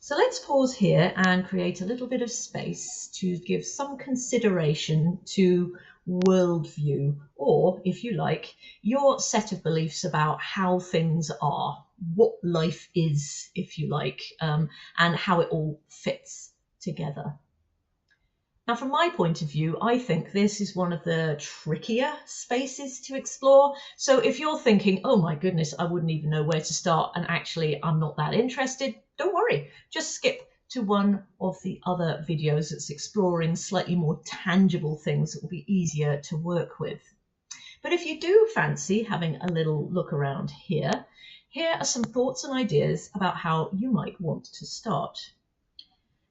So let's pause here and create a little bit of space to give some consideration to worldview, or if you like, your set of beliefs about how things are, what life is, if you like, and how it all fits together. Now, from my point of view, I think this is one of the trickier spaces to explore. So if you're thinking, oh my goodness, I wouldn't even know where to start, and actually I'm not that interested, don't worry, just skip to one of the other videos that's exploring slightly more tangible things that will be easier to work with. But if you do fancy having a little look around here, here are some thoughts and ideas about how you might want to start.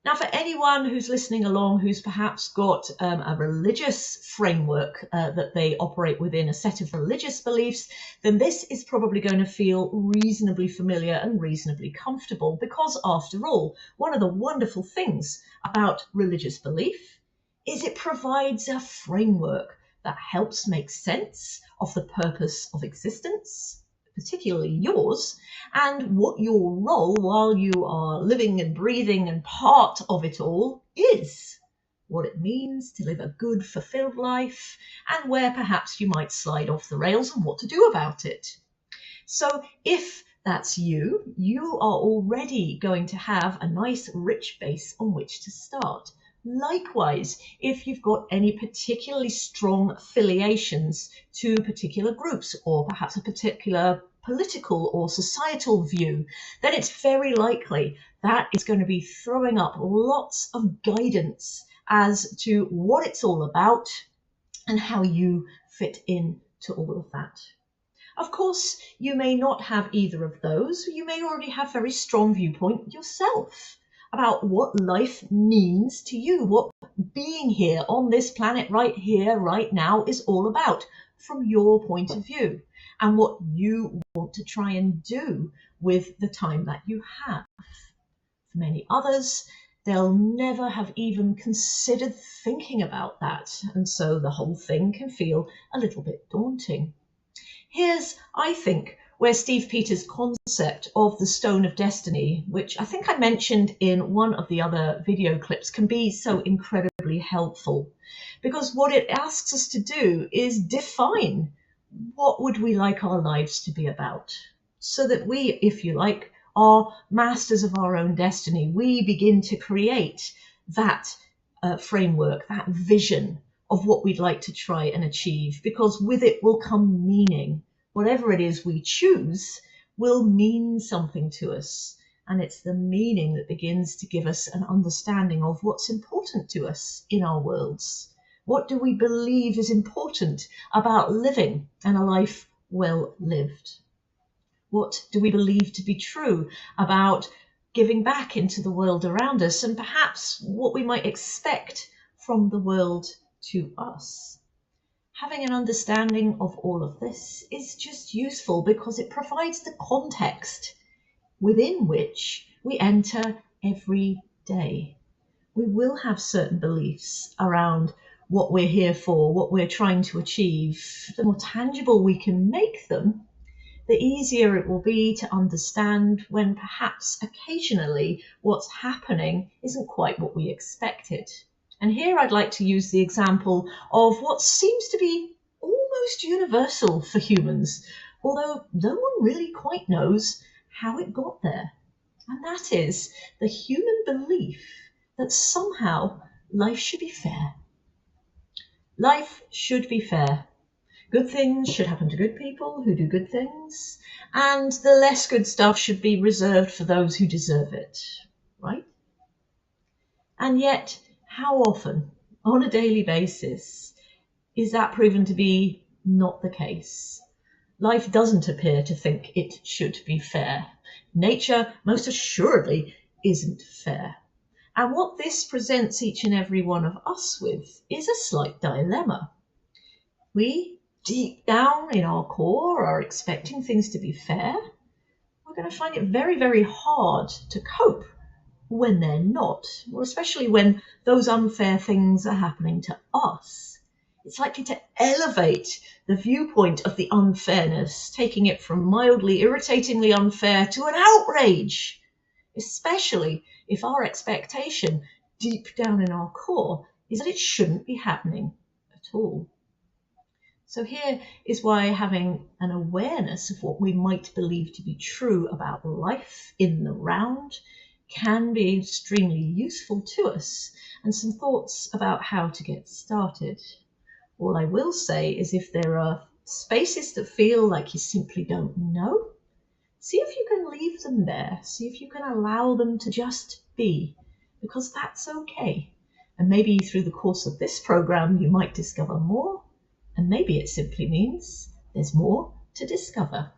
Now, for anyone who's listening along who's perhaps got a religious framework that they operate within, a set of religious beliefs, then this is probably going to feel reasonably familiar and reasonably comfortable because, after all, one of the wonderful things about religious belief is it provides a framework that helps make sense of the purpose of existence, particularly yours, and what your role while you are living and breathing and part of it all is, what it means to live a good, fulfilled life, and where perhaps you might slide off the rails and what to do about it. So if that's you, you are already going to have a nice rich base on which to start. Likewise, if you've got any particularly strong affiliations to particular groups or perhaps a particular political or societal view, then it's very likely that it's going to be throwing up lots of guidance as to what it's all about and how you fit into all of that. Of course, you may not have either of those. You may already have a very strong viewpoint yourself about what life means to you, what being here on this planet right here, right now is all about from your point of view and what you want to try and do with the time that you have. For many others, they'll never have even considered thinking about that, and so the whole thing can feel a little bit daunting. Here's, I think, where Steve Peters' concept of the Stone of Destiny, which I think I mentioned in one of the other video clips, can be so incredibly helpful. Because what it asks us to do is define what would we like our lives to be about, so that we, if you like, are masters of our own destiny. We begin to create that framework, that vision of what we'd like to try and achieve, because with it will come meaning. Whatever it is we choose will mean something to us, and it's the meaning that begins to give us an understanding of what's important to us in our worlds. What do we believe is important about living and a life well lived? What do we believe to be true about giving back into the world around us, and perhaps what we might expect from the world to us? Having an understanding of all of this is just useful because it provides the context within which we enter every day. We will have certain beliefs around what we're here for, what we're trying to achieve. The more tangible we can make them, the easier it will be to understand when perhaps occasionally what's happening isn't quite what we expected. And here I'd like to use the example of what seems to be almost universal for humans, although no one really quite knows how it got there. And that is the human belief that somehow life should be fair. Life should be fair. Good things should happen to good people who do good things, and the less good stuff should be reserved for those who deserve it, right? And yet, how often, on a daily basis, is that proven to be not the case? Life doesn't appear to think it should be fair. Nature, most assuredly, isn't fair. And what this presents each and every one of us with is a slight dilemma. We, deep down in our core, are expecting things to be fair. We're going to find it very, very hard to cope when they're not, or especially when those unfair things are happening to us. It's likely to elevate the viewpoint of the unfairness, taking it from mildly irritatingly unfair to an outrage, especially if our expectation deep down in our core is that it shouldn't be happening at all. So here is why having an awareness of what we might believe to be true about life in the round can be extremely useful to us, and some thoughts about how to get started. All I will say is if there are spaces that feel like you simply don't know, see if you can leave them there. See if you can allow them to just be, because that's okay. And maybe through the course of this program, you might discover more. And maybe it simply means there's more to discover.